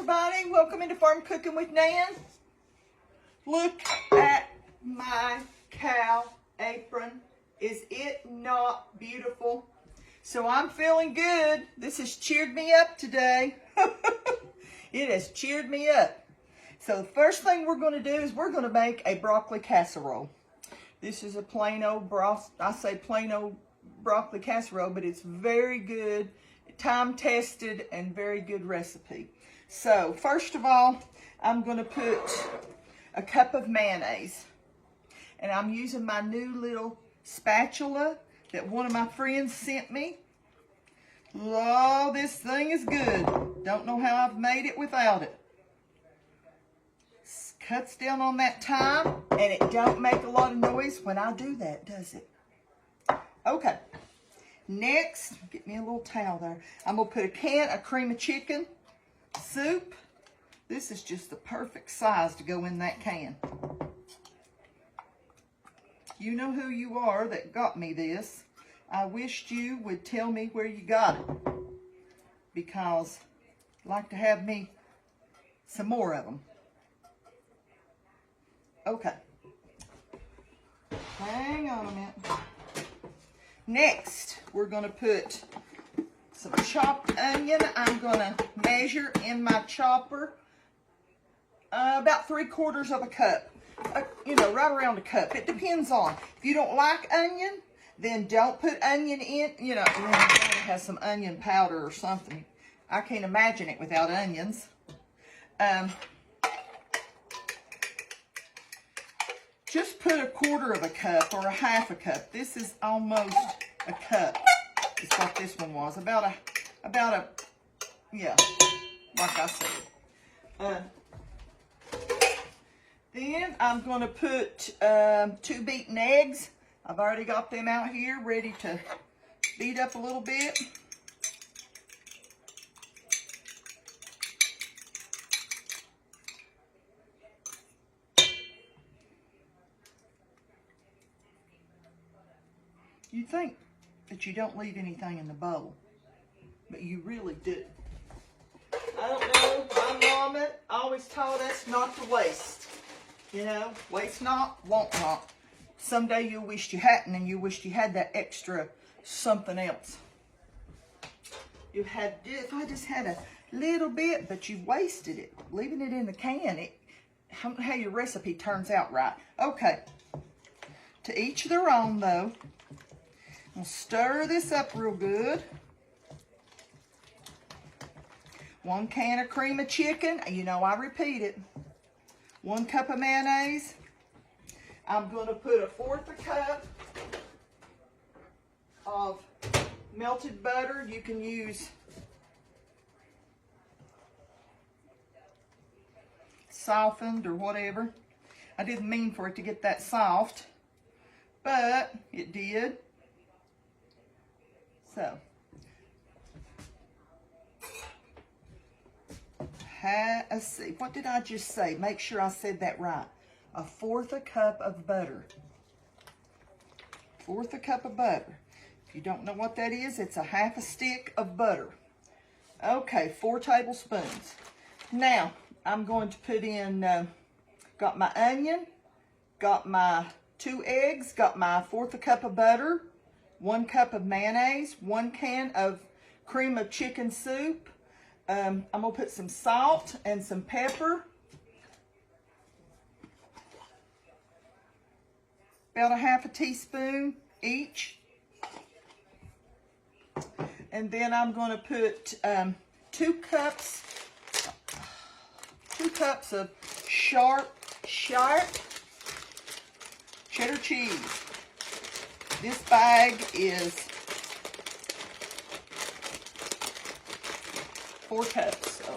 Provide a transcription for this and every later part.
everybody. Welcome into Farm Cooking with Nan. Look at my cow apron. Is it not beautiful? So I'm feeling good. This has cheered me up today. It has cheered me up. So the first thing we're going to do is we're going to make a broccoli casserole. This is a plain old broccoli casserole, but it's very good, time tested, and very good recipe. So first of all, I'm going to put a cup of mayonnaise, and I'm using my new little spatula that one of my friends sent me. Oh, this thing is good. Don't know how I've made it without it. Cuts down on that time, and it don't make a lot of noise when I do that, does it? Okay. Next, get me a little towel there. I'm going to put a can of cream of chicken soup. This is just the perfect size to go in that can. You know who you are that got me this. I wished you would tell me where you got it, because I'd like to have me some more of them. Okay. Hang on a minute. Next, we're going to put some chopped onion. I'm going to measure in my chopper about 3/4 of a cup. You know, right around a cup. It depends on. If you don't like onion, then don't put onion in. You know, it has some onion powder or something. I can't imagine it without onions. Just put 1/4 of a cup or a 1/2 a cup. This is almost a cup. Is what this one was. About a, yeah, like I said. Then I'm going to put 2 beaten eggs. I've already got them out here ready to beat up a little bit. You think that you don't leave anything in the bowl, but you really do. I don't know, my mama always taught us not to waste. You know, waste not, want not. Someday you'll wish you hadn't, and you wished you had that extra something else. You had, if I just had a little bit, but you wasted it, leaving it in the can. How your recipe turns out right. Okay, to each their own though. I'll stir this up real good. 1 can of cream of chicken. You know, I repeat it. 1 cup of mayonnaise. I'm going to put 1/4 a cup of melted butter. You can use softened or whatever. I didn't mean for it to get that soft, but it did. So, let's see, what did I just say? Make sure I said that right. 1/4 a cup of butter. 1/4 a cup of butter. If you don't know what that is, it's a 1/2 a stick of butter. Okay, 4 tablespoons. Now, I'm going to put in, got my onion, got my 2 eggs, got my 1/4 a cup of butter, 1 cup of mayonnaise, 1 can of cream of chicken soup. I'm going to put some salt and some pepper. About a 1/2 a teaspoon each. And then I'm going to put 2 cups of sharp cheddar cheese. This bag is 4 cups, so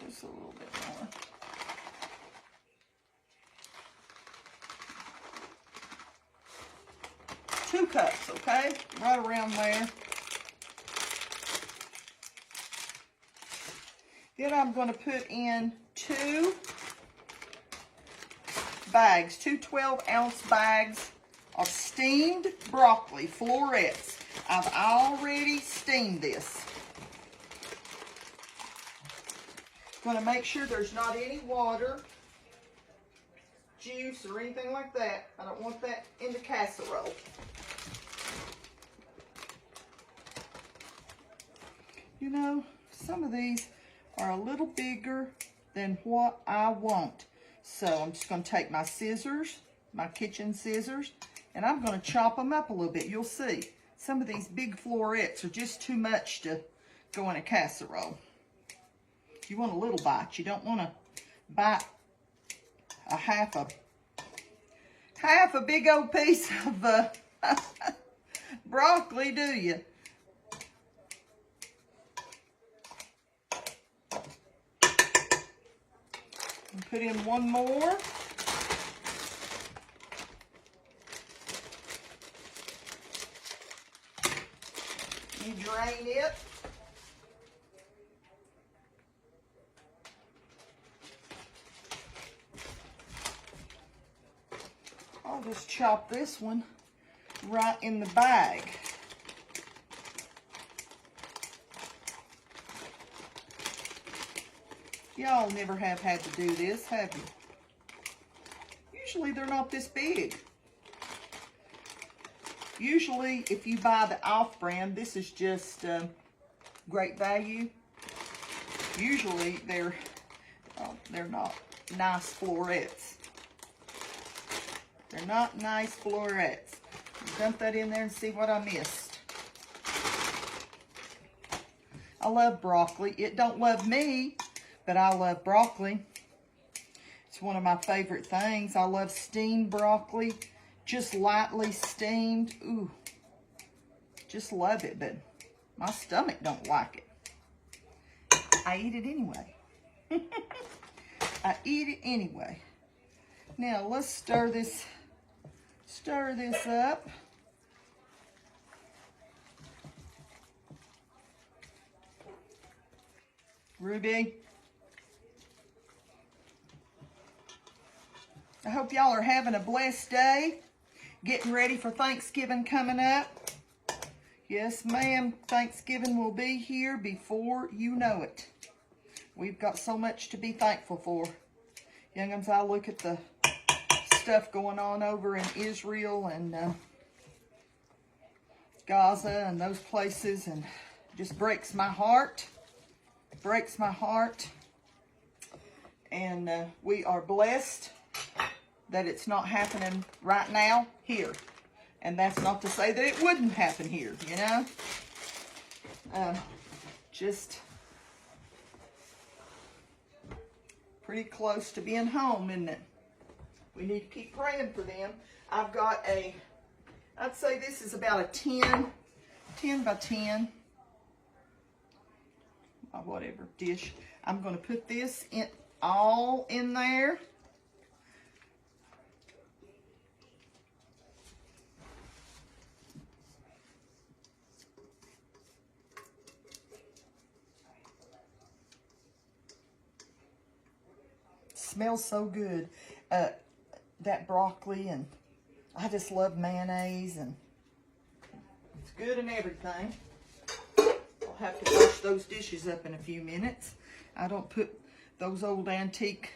just a little bit more. Two cups, okay? Right around there. Then I'm going to put in 2 bags, 2 12-ounce bags of steamed broccoli florets. I've already steamed this. Gonna make sure there's not any water, juice, or anything like that. I don't want that in the casserole. You know, some of these are a little bigger than what I want. So I'm just gonna take my scissors, my kitchen scissors, and I'm gonna chop them up a little bit. You'll see. Some of these big florets are just too much to go in a casserole. You want a little bite. You don't want to bite a half a big old piece of broccoli, do you? And put in one more. You drain it. I'll just chop this one right in the bag. Y'all never have had to do this, have you? Usually they're not this big. Usually if you buy the off-brand, this is just great value. Usually they're not nice florets. They're not nice florets. Dump that in there and see what I missed. I love broccoli. It don't love me, but I love broccoli. It's one of my favorite things. I love steamed broccoli, just lightly steamed. Ooh, just love it, but my stomach don't like it. I eat it anyway. I eat it anyway. Now let's stir this up. Ruby, I hope y'all are having a blessed day. Getting ready for Thanksgiving coming up. Yes, ma'am, Thanksgiving will be here before you know it. We've got so much to be thankful for. Young'uns, I look at the stuff going on over in Israel and Gaza and those places, and it just breaks my heart. Breaks my heart. And we are blessed that it's not happening right now here. And that's not to say that it wouldn't happen here, you know. Just pretty close to being home, isn't it? We need to keep praying for them. I've got I'd say this is about a 10 by 10, or whatever dish. I'm going to put this all in there. Smells so good. That broccoli, and I just love mayonnaise, and it's good and everything. I'll have to wash those dishes up in a few minutes. I don't put those old antique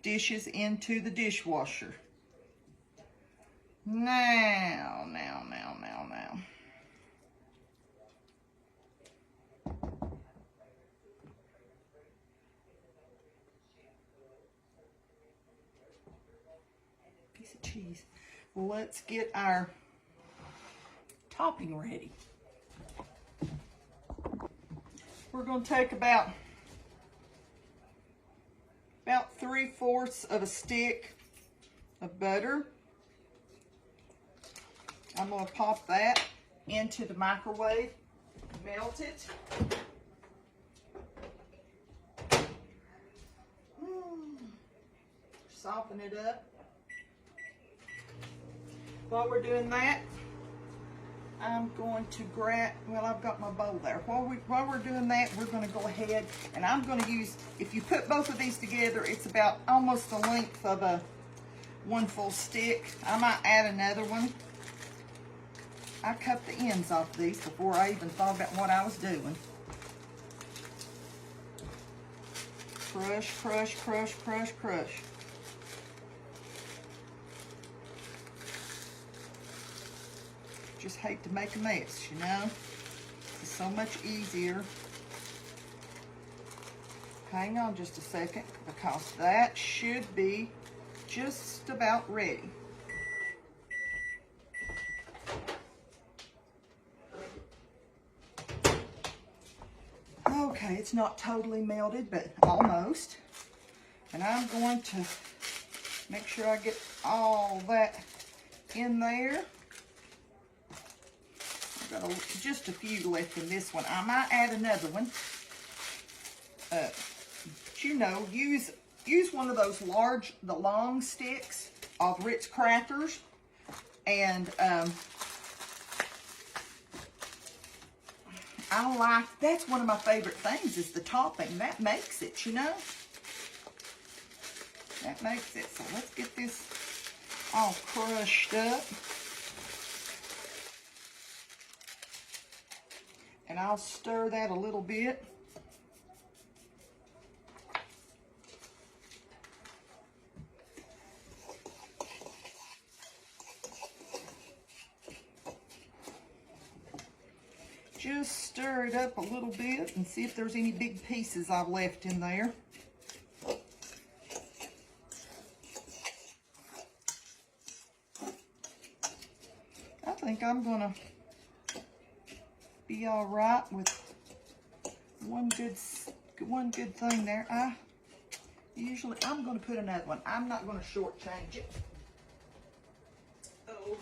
dishes into the dishwasher. Now. Piece of cheese. Well, let's get our topping ready. We're going to take about 3/4 of a stick of butter. I'm going to pop that into the microwave, melt it. Soften it up. While we're doing that, I'm going to grab, well, I've got my bowl there. While we're doing that, we're going to go ahead and I'm going to use, if you put both of these together, it's about almost the length of a one full stick. I might add another one. I cut the ends off these before I even thought about what I was doing. Crush, crush, crush, crush, crush. Just hate to make a mess, you know? It's so much easier. Hang on just a second, because that should be just about ready. Okay, it's not totally melted, but almost. And I'm going to make sure I get all that in there. I've got just a few left in this one. I might add another one. But you know, use one of those the long sticks of Ritz crackers, and that's one of my favorite things is the topping. That makes it, you know. That makes it. So let's get this all crushed up. And I'll stir that a little bit. Just stir it up a little bit and see if there's any big pieces I've left in there. I think I'm gonna be all right with one good thing there. I'm gonna put another one. I'm not gonna shortchange it. Oh,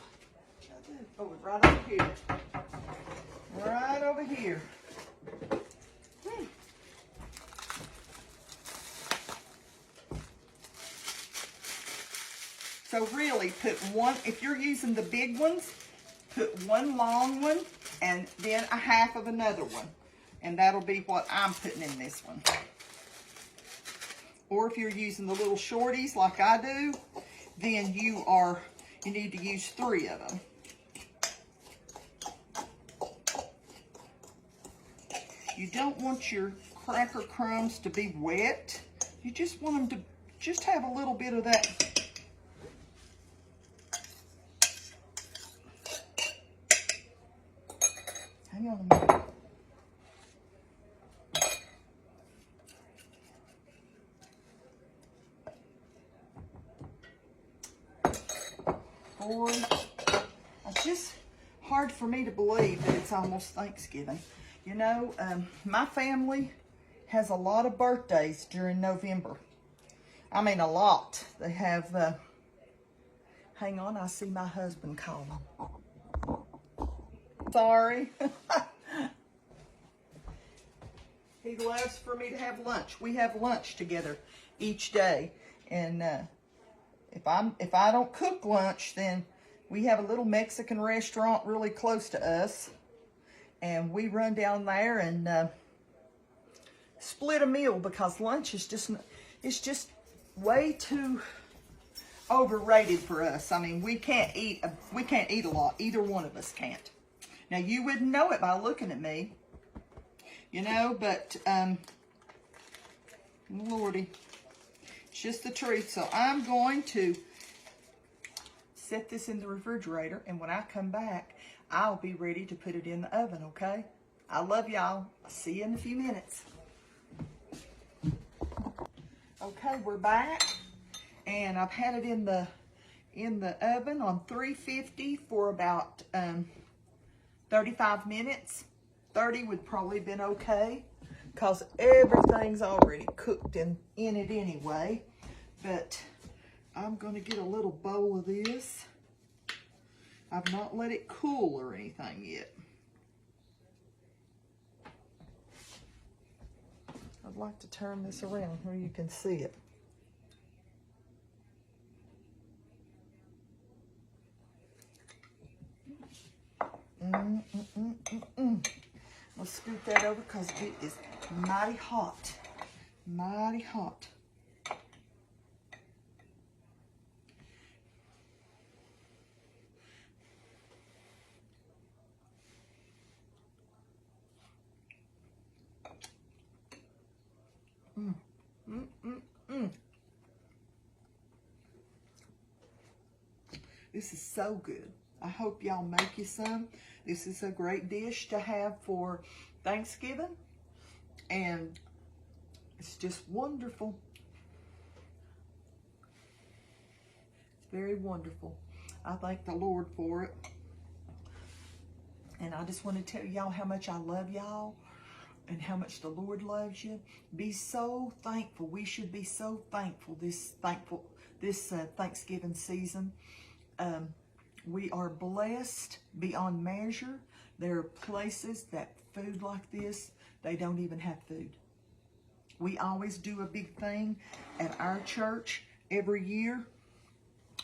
right over here. Right over here. So really put one, if you're using the big ones, put one long one and then a half of another one. And that'll be what I'm putting in this one. Or if you're using the little shorties like I do, then you need to use 3 of them. You don't want your cracker crumbs to be wet. You just want them to just have a little bit of that. Hang on a minute. Boy, it's just hard for me to believe that it's almost Thanksgiving. You know, my family has a lot of birthdays during November. I mean, a lot. They have, hang on, I see my husband calling. Sorry. He loves for me to have lunch. We have lunch together each day. And if I don't cook lunch, then we have a little Mexican restaurant really close to us. And we run down there and split a meal because lunch is just way too overrated for us. I mean, we can't eat a lot. Either one of us can't. Now you wouldn't know it by looking at me, you know, but Lordy, it's just the truth. So I'm going to set this in the refrigerator, and when I come back, I'll be ready to put it in the oven, okay? I love y'all. I'll see you in a few minutes. Okay, we're back, and I've had it in the oven on 350 for about 35 minutes. 30 would probably have been okay, because everything's already cooked in it anyway. But I'm going to get a little bowl of this. I've not let it cool or anything yet. I'd like to turn this around where you can see it. Let's scoot that over because it is mighty hot. Mighty hot. Mm, mm, mm, mm. This is so good. I hope y'all make you some. This is a great dish to have for Thanksgiving. And it's just wonderful. It's very wonderful. I thank the Lord for it. And I just want to tell y'all how much I love y'all and how much the Lord loves you. Be so thankful. We should be so thankful this Thanksgiving season. We are blessed beyond measure. There are places that food like this, they don't even have food. We always do a big thing at our church every year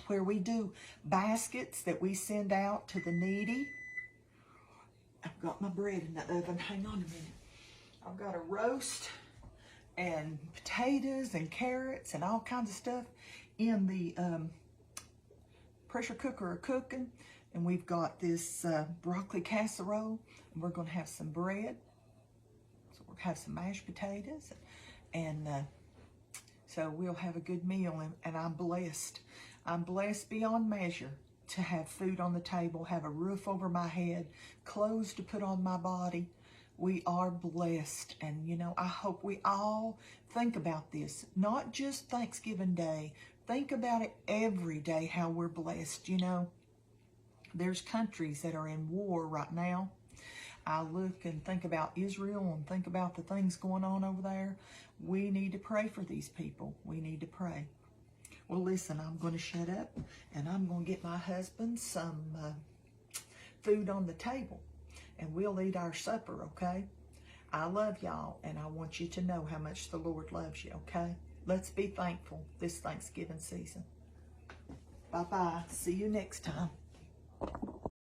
where we do baskets that we send out to the needy. I've got my bread in the oven. Hang on a minute. I've got a roast and potatoes and carrots and all kinds of stuff in the pressure cooker cooking. And we've got this broccoli casserole. And we're going to have some bread. So we'll have some mashed potatoes. And so we'll have a good meal. And I'm blessed. I'm blessed beyond measure to have food on the table, have a roof over my head, clothes to put on my body. We are blessed. And, you know, I hope we all think about this. Not just Thanksgiving Day. Think about it every day, how we're blessed, you know. There's countries that are in war right now. I look and think about Israel and think about the things going on over there. We need to pray for these people. We need to pray. Well, listen, I'm going to shut up and I'm going to get my husband some food on the table and we'll eat our supper, okay? I love y'all and I want you to know how much the Lord loves you, okay? Let's be thankful this Thanksgiving season. Bye-bye. See you next time.